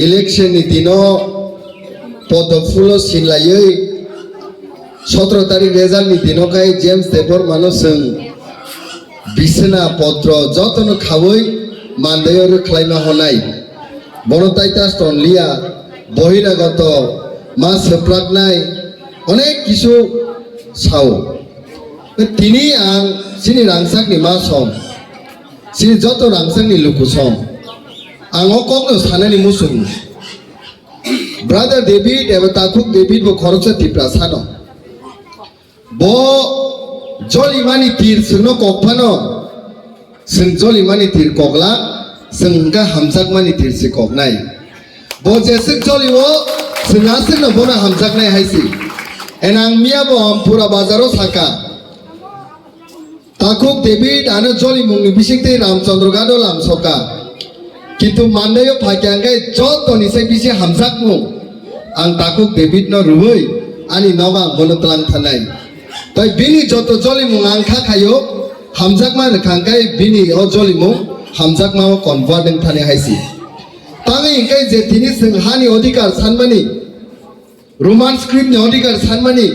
election Nitin পদফুলো সিনলাयै 17 তারিখ result নীতিনকাই James দেবর মানুষ বিছনা পত্র যতন খাওই মানদায়র খাইনা হনাই বড়তাইতা স্টনলিয়া বহিরাগত মাছ হেপ্রাকনাই অনেক কিছু সাও তিনি আং সিনি রাংসাকনি মা সম সিনি যত রাংসাকনি লুকু সম आं कखनो साननानै मुसुं ब्रादार डेभिड एबा ताकुक डेभिड बो खरचा तिप्रा सानो बो जलिमानि तीर सुनो कखफानो जों जलिमानि तीर कगला जोंगा हामजाकमानि तीर से कगनाय बो जेसे जलिओ जोंहा जोंनो बना हामजाकनाय हायसि एन आं मिया बो पुरा बाजाराव साका ताकुक डेभिड आनो जलिमुंनि बिसिंते रामचंद्र गादो लामसका किन्तु मानदायो फाक्यांगाय जतनि से बिसे हामजाकमु आं ताकुक डेभिड न रुबै आनि नगा बनतलां थानाय तय बिनि जत जलिमु आं खाखायो हामजाकमा रखांगाय बिनि अ जलिमु हामजाकमा कनभार्टन थाने हायसि तांगे इंगाय जे तिनि जों हानि अधिकार सानमानि रोमान स्क्रिप्टनि अधिकार सानमानि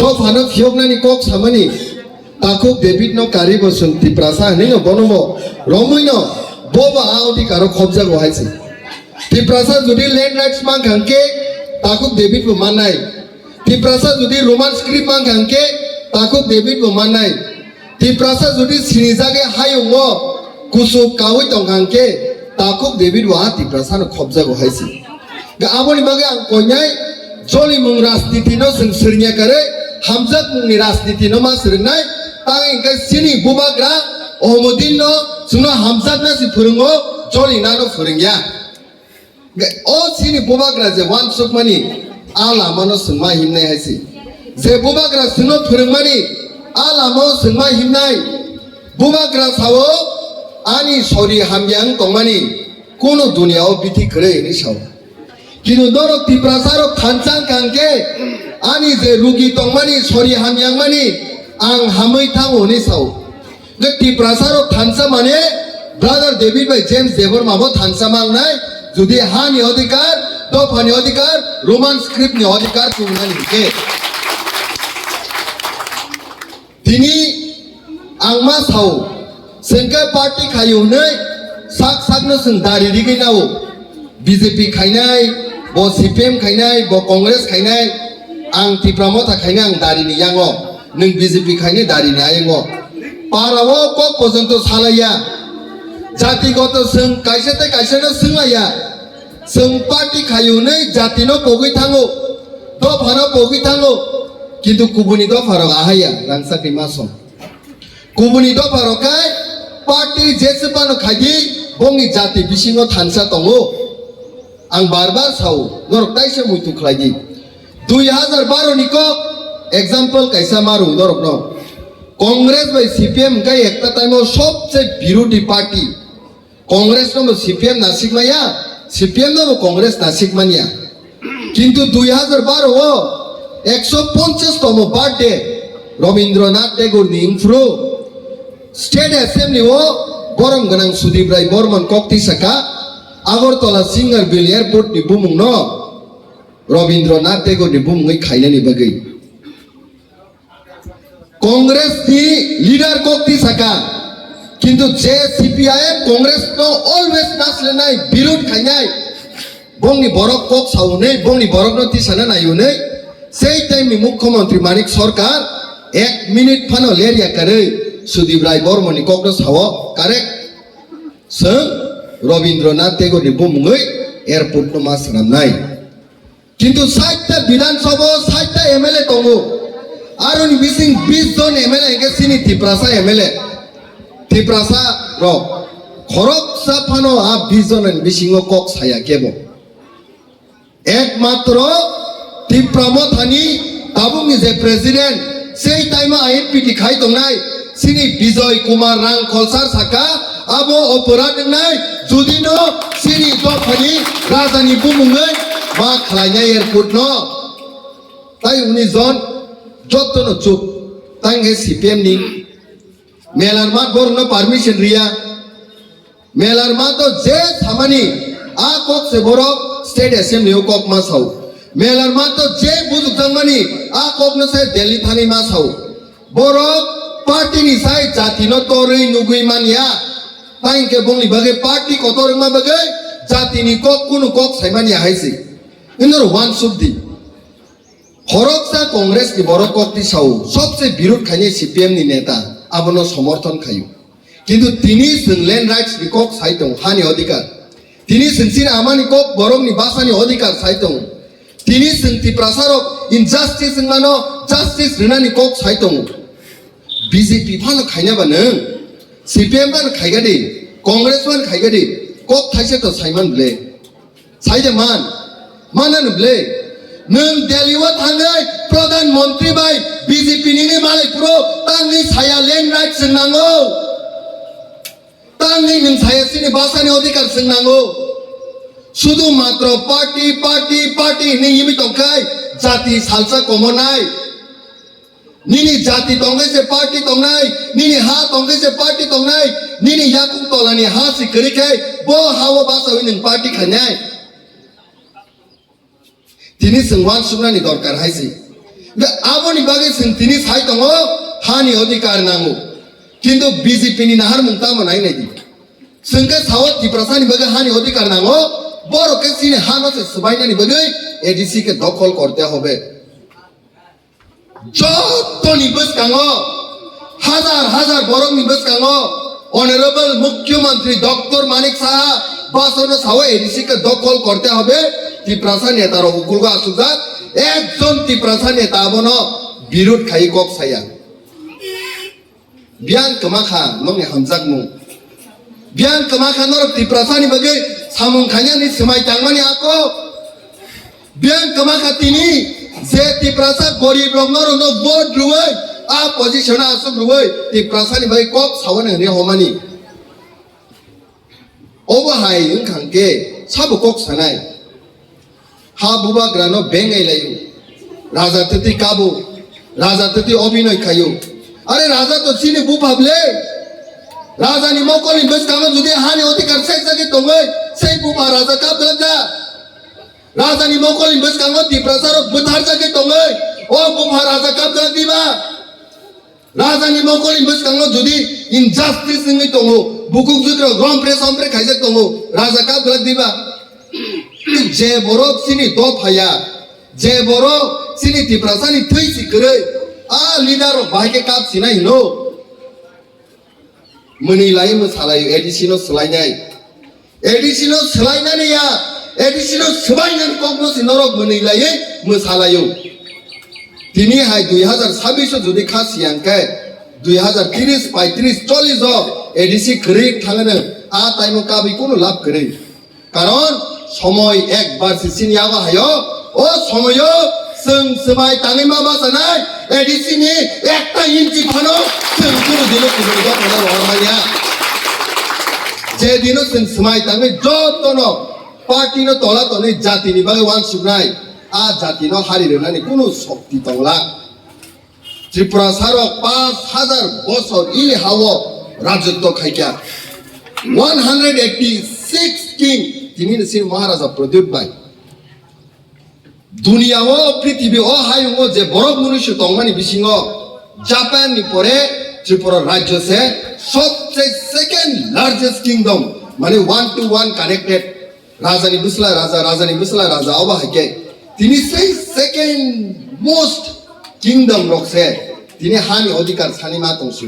दफानो फियगनानि कक सामानि ताकुक डेभिड न कारि बसन तिप्रासा हनैनो बनमो रमैनो बोबा अधिकार खबजा को हायसि तिप्रासा जुदि लैंड राइट्स मांगांके ताकुक डेभिड बो मानाय तिप्रासा जुदि रोमान स्क्रिप्ट मांगांके ताकुक डेभिड बो मानाय तिप्रासा जुदि सिनिजागे हायंगो कुसु कावै दंगांके ताकुक डेभिड वा तिप्रासा न खबजा को हायसि गा आबोनि बागे आं कयनाय जलिमुं राजनीति न जों सोरनिया करे हामजाक मुंनि राजनीति न मा सोरनाय तां इंका सिनि बुबाग्रा अहमदिन न जोंनो हामजाकना सि फोरोङो जलिना न फोरोंया ओ सिनि बुबाग्रा जे वान सुकमानि आलामानो सोंमा हिमनाय हायसि जे बुबाग्रा जोंनो फोरोंमानि आलामो सोंमा हिमनाय बुबाग्रा सावो आनि सरि हामयां तंमानि कोनो दुनियाव बिथि करे नि साव किनु नरक तिप्रासारो खानचां कांके आनि जे रुगि तंमानि सरि हामयां मानि आं हामै थांगोनि साव तिप्रासारो थानसा माने ब्रादार डेभिड बाय जेम्स देवर माबो थानसा मांगनाय जुदि हानि अधिकार दफानि अधिकार रोमान स्क्रिप्टनि अधिकार तुमनानि हिके दिनि आं मा साव जोंका पार्टी खायौनै साक साकनो जों दारि रिगैनाव बीजेपी खायनाय बो सीपीएम खायनाय बो कांग्रेस खायनाय आं तिप्रामथा खायनाय आं दारिनि यांगो नों बीजेपी खायनाय दारिनि आयंगो पारावो कक पर्यन्त सालाया जातिगत जों कायसेते कायसेनो सोंलाया जों पार्टी खायौनै जातिनो पगै थाङो दफानो पगै थाङो किन्तु गुबुननि दफाराव आहाया रांसाकनि मासम गुबुननि दफारावखाय पार्टी जेसेबानो खायदि बंनि जाति बिसिङाव थानसा दङो आं बार साव नरक ताइसे मुइतु खायदि 2012 निको एग्जाम्पल कैसा मारू नरक न कांग्रेस बाय सीपीएम का एकता टाइम सबसे विरोधी पार्टी कांग्रेस नो सीपीएम नासिकमाया सीपीएम नो कांग्रेस नासिकमानिया किंतु 2012 वो 150तम बर्थडे रवींद्रनाथ टैगोर नि इंफ्रु स्टेट असेंबली वो बरम गनां सुदीप राय बर्मन कक्ति सका आगरतला सिंगर बिल एयरपोर्ट नि बुमुं न रवींद्रनाथ टैगोर नि बुमुंगै खायनानि बागै कांग्रेस की लीडर कक्ति सका किंतु जे सीपीआईएम कांग्रेस नो ऑलवेज नासलेनाय विरोध खायनाय बंनि बरक कक सावनै बंनि बरक नो तिसाना नायुनै सेई टाइमनि मुख्यमंत्री मानिक सरकार 1 मिनिट फानो लेरिया करे सुदीप राय बर्मननि कक नो सावो करेक्ट जों रवींद्रनाथ टैगोर नि बुमुङै एयरपोर्ट नो मास रामनाय किंतु 60टा विधानसभा 60टा एमएलए दङो आरोनि बिसिं 20 जन एमएलए के सिनि तिप्रासा एमएलए तिप्रासा रो खरक साफानो आ 20 जन बिसिङो कक साया केबो एकमात्र तिप्रामथानि ताबुंनि जे प्रेसिडेंट सेई टाइम आईएनपीटी खाय दंनाय सिनि विजय कुमार रां खलसार साका आबो अपराध नाय जुदिनो सिनि दफानि राजानि बुमुङै मा खालायनाय एयरपोर्ट न ताइ उनि जन जत्तनो चुप तांगे सीपीएम नि मेलारमा बरनो परमिशन रिया मेलारमा तो जे थामानि kok se borok state assembly kok masau melar mato je buduk jangmani kok no se Delhi thani masau borok party ni sai jati no torei nugui mania tain ke bongli bage party kotor ma bage jati ni kok kunu kok sai mania haisi inor one subdi হরকসা Congress কি বড় কক্তি সাউ সবচেয়ে বিরোধ খাইনি CPM নি নেতা আবনো সমর্থন খাইও কিন্তু তিনি ল্যান্ড রাইটস নি কক সাইতং হানি অধিকার তিনি সিনসিন আমানি কক বরং নি বাসানি অধিকার সাইতং তিনি সিনতি প্রসারক ইনজাস্টিস মানো জাস্টিস রিনানি কক সাইতং বিজেপি ফানো খাইনা বানো সিপিএম বান খাইগাদি কংগ্রেস বান খাইগাদি কক থাইছে তো সাইমান ব্লে সাইজে মানান ব্লে नों दिल्लीआव थांनाय प्रधान मन्त्री बाय बीजेपी नि मालिकफ्रो तांनि साया लैंड राइट सोंनांगौ तांनि नों सायासिनि भाषानि अधिकार सोंनांगौ शुधु मात्र पार्टी पार्टी पार्टी नि इमि तंखाय जाति सालसा कमनाय निनि जाति तंगैसे पार्टी तंगनाय निनि हा तंगैसे पार्टी तंगनाय निनि याकुं तलानि हा सिखरिखाय बो हावो भाषावै नों पार्टी खानाय তিনি সংবাদ শুনানি দরকার হাইছে আবনি বাগে তিনি সাই দङ হানি অধিকার নাঙ্গো কিন্তু বিজেপি নি নাহার মুংতা মনাই নাই দি संगे सावत तिप्रसानि बागे हानि অধিকার নাঙ্গো বড় কে সিনে হানসে সবাইনানি বাগে এডিসি কে দখল করতে হবে যতনি বসকাঙ্গো হাজার হাজার বড় নি বসকাঙ্গো অনারেবল মুখ্যমন্ত্রী doctor Manik Saha বাসনো Sao ADC কে দখল করতে হবে তিপ্রাসা নেতার উকুলগা আসুজাত একজন তিপ্রাসা নেতা আবনো বিরোধ খাই কক সায়া বিয়ান কমাখা নংনি হামজাকমু বিয়ান কমাখা নর তিপ্রাসানি বাগে সামুং খানিয়ানি সমাই তাংমানি আকো বিয়ান কমাখা তিনি যে তিপ্রাসা গরিব রংনর নো ভোট রুই আ পজিশন আসুক রুই তিপ্রাসানি বাগে কক সাওনে নে হমানি ওবাহাই ইনখাংকে সাবো কক সানাই হা বুবা গ্রানো বেঙ্গাই লাইও রাজা ততি কাবু রাজা ততি অভিনয় খাইও আরে রাজা তো চিনি বু ভাবলে রাজানি মকলি বেশ কাম যদি হানি অধিকার সেই জায়গায় দঙৈ সেই বুবা রাজা কাপ লাগা রাজানি মকলি বেশ কাম দি প্রচারক বুধার জায়গায় দঙৈ ও বুবা রাজা কাপ লাগ দিবা রাজানি মকলি বেশ কাম যদি ইনজাস্টিস নি দङ বুকুক যদি গ্রাম প্রেস আমপ্রে খাইছে দङ রাজা কাপ লাগ দিবা যে বড় সিনি দ ফায়া যে বড় সিনি তিপ্রাসানি থৈসি করে আ লিডার বাইকে কাপ সিনাই নো মনি লাই মসালাই এডিসিনো সলাইনানি या এডিসিনো সবাইনানি কখনো সিনরক মনি লাই মসালায়ো তিনি হাই 2026 যদি খাসিয়াংকায় 2030 35 40 এডিসি করে থাঙ্গনে আ টাইমো কাবি কোনো লাভ করে কারণ সময় একবার সিসিনি আবা হায়ো ও সময় जों समाय ताङै मा बासानाय एडिसिनि একটা ইঞ্চি ফানো जों गुरु दिनो कुबुनि गफना हरमानिया जे दिनो जों समाय ताङै जतनो पार्टीनो तला तनै जातिनि बागै वान सुनाय आ जातिनो हारि रोनानि कुनु शक्ति दंला त्रिपुरा सारो 5000 বছর ই হাও রাজত্ব খাইকা 186 কিং তিনি সিন মহারাজা প্রদ্যুৎ বাই দুনিয়াও পৃথিবী ও হায়ুঙ্গো যে বড় মনুষ্য তংমানি বিসিঙ্গ জাপান নি পরে ত্রিপুরা রাজ্য সে সবচেয়ে সেকেন্ড লার্জেস্ট কিংডম মানে 1 to 1 কানেক্টেড রাজানি বিসলা রাজা অবা হাকে তিনি সেই সেকেন্ড মোস্ট কিংডম রকছে তিনি হানি অধিকার সানি মা তংসু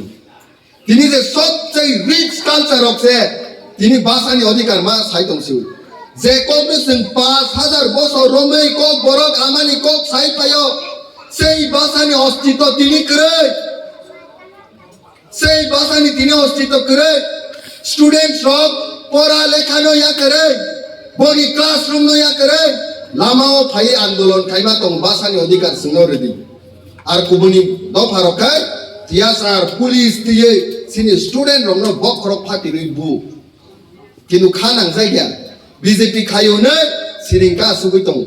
তিনি যে সবচেয়ে রিচ কালচার রকছে তিনি বাসানি অধিকার মা সাই তংসু যে কংগ্রেসন 5000 বছর রমেই কক বরক আমানি কক সাই পায়ো সেই বাসানি অস্তিত্ব তিনি করে সেই বাসানি তিনি অস্তিত্ব করে স্টুডেন্টস রক পড়া লেখা নয়া করে বনি ক্লাসরুম নয়া করে লামাও ফাই আন্দোলন খাইমা তং বাসানি অধিকার সিনরদি আর কুবনি দফারকাই তিয়াসার পুলিশ দিয়ে সিনি স্টুডেন্ট রংনো বকরক ফাটি রইবু কিন্তু খানাং জায়গা বিজেপি খায়নে সিরিংকা সুগুই দङ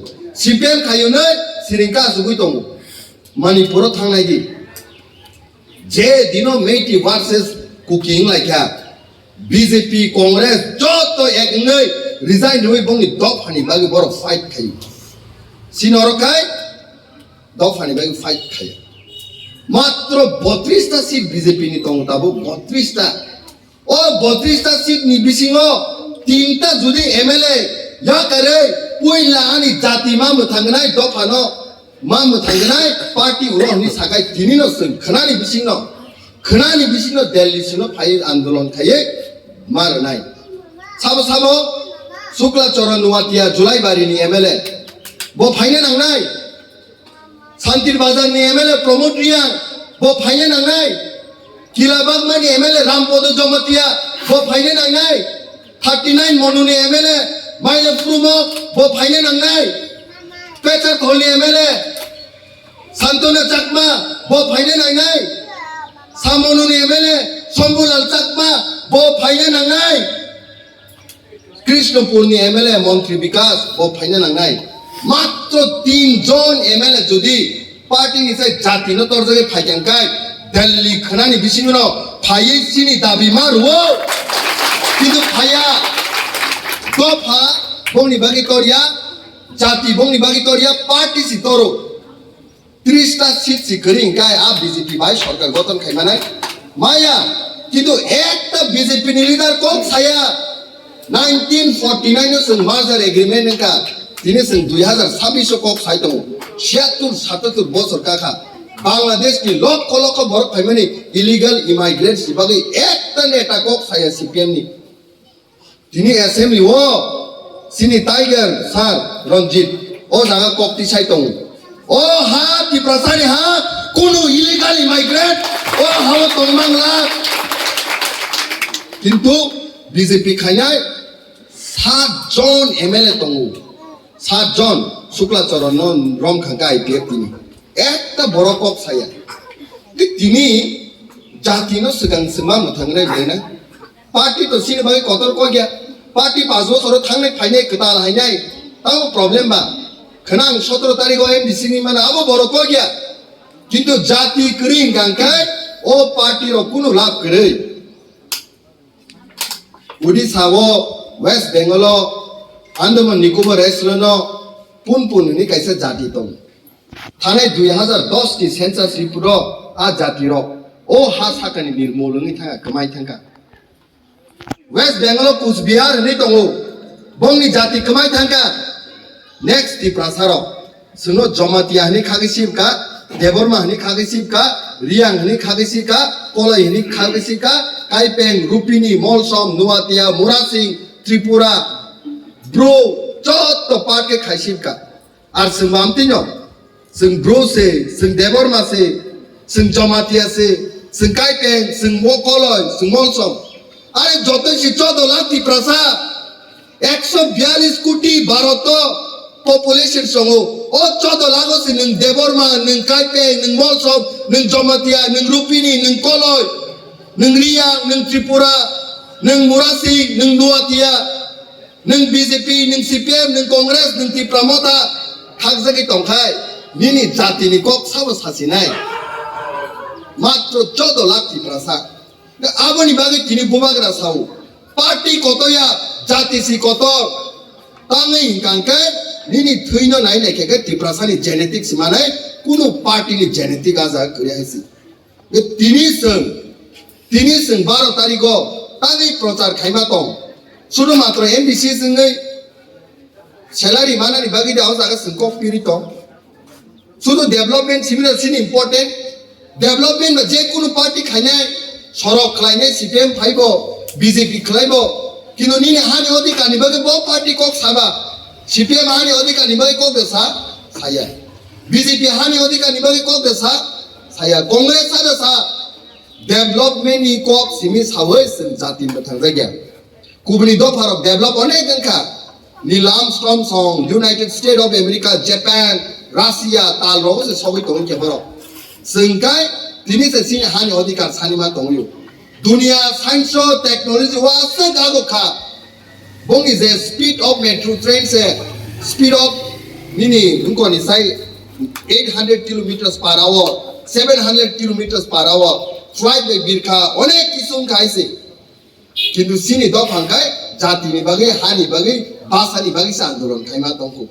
সিপিএম খায়নে সিরিংকা সুগুই দङ মণিপুর थांनाय दि जे दिनो मेटी versus cooking Lyca BJP Congress Jat एकनै resign hoi bongni dop hani bagi boro fight khai sinoro khai dop hani bagi fight khai matro 32 ta seat BJP ni tong tabo 32 ta o 32 ta seat ni bisingo 3 ta judi MLA ya kare puila ani jati ma muthangnai dop hano ma muthangnai party uro ni sakai dinino sing khanani bisingno Delhi sino phai andolon khaye marnai sabo Sukla Chora Nuwatia Julai Bari ni MLA bo phaine nangnai Santir Bazar ni MLA promote riang bo phaine nangnai Kilabag ma ni MLA Rampodo Jomatia bo phaine nangnai 39 Monu ni MLA Maile Prumo bo phaine nangnai Pecha Khol ni MLA Santona Chakma bo phaine nangnai Samonu ni MLA Sombulal Chakma bo phaine nangnai Krishnapur ni MLA Montri Vikas bo phaine nangnai matro 3 jon MLA jodi party ni sai jati no tor jage phaikyang kai Delhi khanani bisingno phai sini dabi maruo kintu phaya dopha bongni bagi koria jati bongni bagi koria party si toro 30 ta seat si kering kai a BJP bai sarkar goton khai manai maya kintu ekta BJP ni leader kok saya 1949 sing merger agreement ka tini sing 2026 kok sai to 76 bosor ka Bangladesh ki lok borok phaimani illegal immigrants sibagi ekta neta kok saya CPM ni tini assembly o sini tiger sir Ranjit o jaga kok ti sai to o ha ti prasani ha kono illegal immigrant o ha tongmangla kintu BJP khainai 7 jon MLA tongu 7 jon Sukla Chora Rom Khangka IPF tini ekta borokok saya tini jati no segang sema muthangnai bena party to sini bagi kotor ko gya party 5 bosor thangnai phainai ketal hainai tao problem ba khanang 17 tarikh o MDC ni mana abo borokok gya kintu jati kring gangkai o party ro kuno lab kare Odisha wo West Bengal Andaman Nicobar Island pun ni kaisa jati tong Thanai 2010 ki census report a jati ro o ha sakani nirmoloni thanga kamai thanga West Bengal Coach Bihar ni tongo bongni jati kamai thanga next ti prasaro suno Jomatia ni khagisip ka Deborma ni khagisip ka Riang ni khagisip ka Kolai ni khagisip ka Kaipeng Rupini Molsom Nuwatia Murasing Tripura bro chotto parke khaisip ka ar sing mamtinyo sing bro se sing Deborma se sing Jomatia se sing Kaipeng sing Mokoloi sing Molsom are joto si 14 lakh ti prasa 142 কোটি Bharat population songo o 14 lakh se ning Deborma ning Kaipeng ning Molsom ning Jomatia ning Rupini ning Koloi ning Riang ning Tripura ning Murasi ning Nuwatia ning BJP ning CPM ning Congress ning ti pramota khakjagi tongkhai nini jati ni kok sabo sasinai matro 14 lakh ti prasa aboni bagi tini bumagra sau party kotoya jati si kotor tangai hingkangkai nini thuino nai nekhe ti prasa ni genetics manai kuno party ni genetic aja kuri haisi tini sing 12 tarikh tangai prochar khaima tong sudu matro MBC singai salary manani bagi da jaga sing kok piri tong sudu development similar sin important development ma je kuno party khainai sorok khlainai CPM phaibo BJP khlaibo kino nini hani odikar ni bagi bo party kok saba CPM hani odikar ni bagi kok desa saya BJP hani odikar ni bagi kok desa saya Congress ada sa development ni kok simi sawai sing jati bathangja kubni do farok develop onek gangka Neil Armstrong song United States of America Japan Russia tal ro se sawi tong ke boro singkai tini se sin hani odikar sanima tong yu dunia science technology wa se gago kha bong is a speed of metro train se speed of nini unko ni sai 800 kilometers per hour 700 kilometers per hour flight by birka onek kisum khaise kintu sini do phangkai जातिनि बागै हानि बागै भाषानि बागै आन्दोलन खायमा दंखौ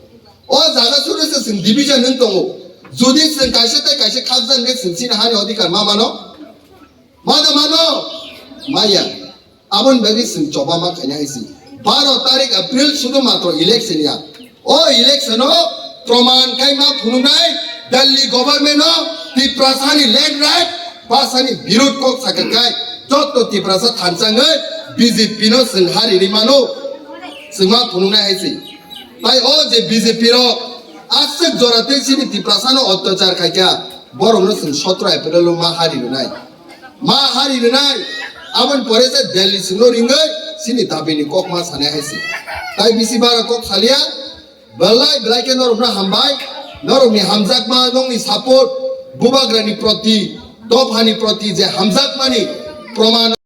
अ जागा सुरसे जों division नों दङ जुदि जों कायसे खाजन बे सिनसिन हानि अधिकार मा मानो माया आबन बागै जों जबा मा खायना हायसि 12 तारिख एप्रिल सुदु मात्र इलेक्शन या ओ इलेक्शन प्रमाण खायमा फुनुनाय दिल्ली गभर्नमेंट तिप्रासानि लैंड राइट भाषानि विरोध को साखाय जत तिप्रासा थानसाङै बीजेपी नो जों हारिनि मानो जों मा फुनुनाय हायसि ताई ओ जे बीजेपी रो आसक जराते सिनि तिप्रासानो अत्याचार खायया बरनो जों 17 एप्रिल मा हारि रुनाय आबन परे से दिल्ली सिंनो रिंगै सिनि दाबिनि कक मा साने हायसि ताई बिसि बारा कक सालिया बलाय ब्लाइके नरमना हामबाय नरमनि हामजाक मा दंनि सपोर्ट बुबाग्रानि प्रति तोफानि प्रति जे हामजाक मानि प्रमाण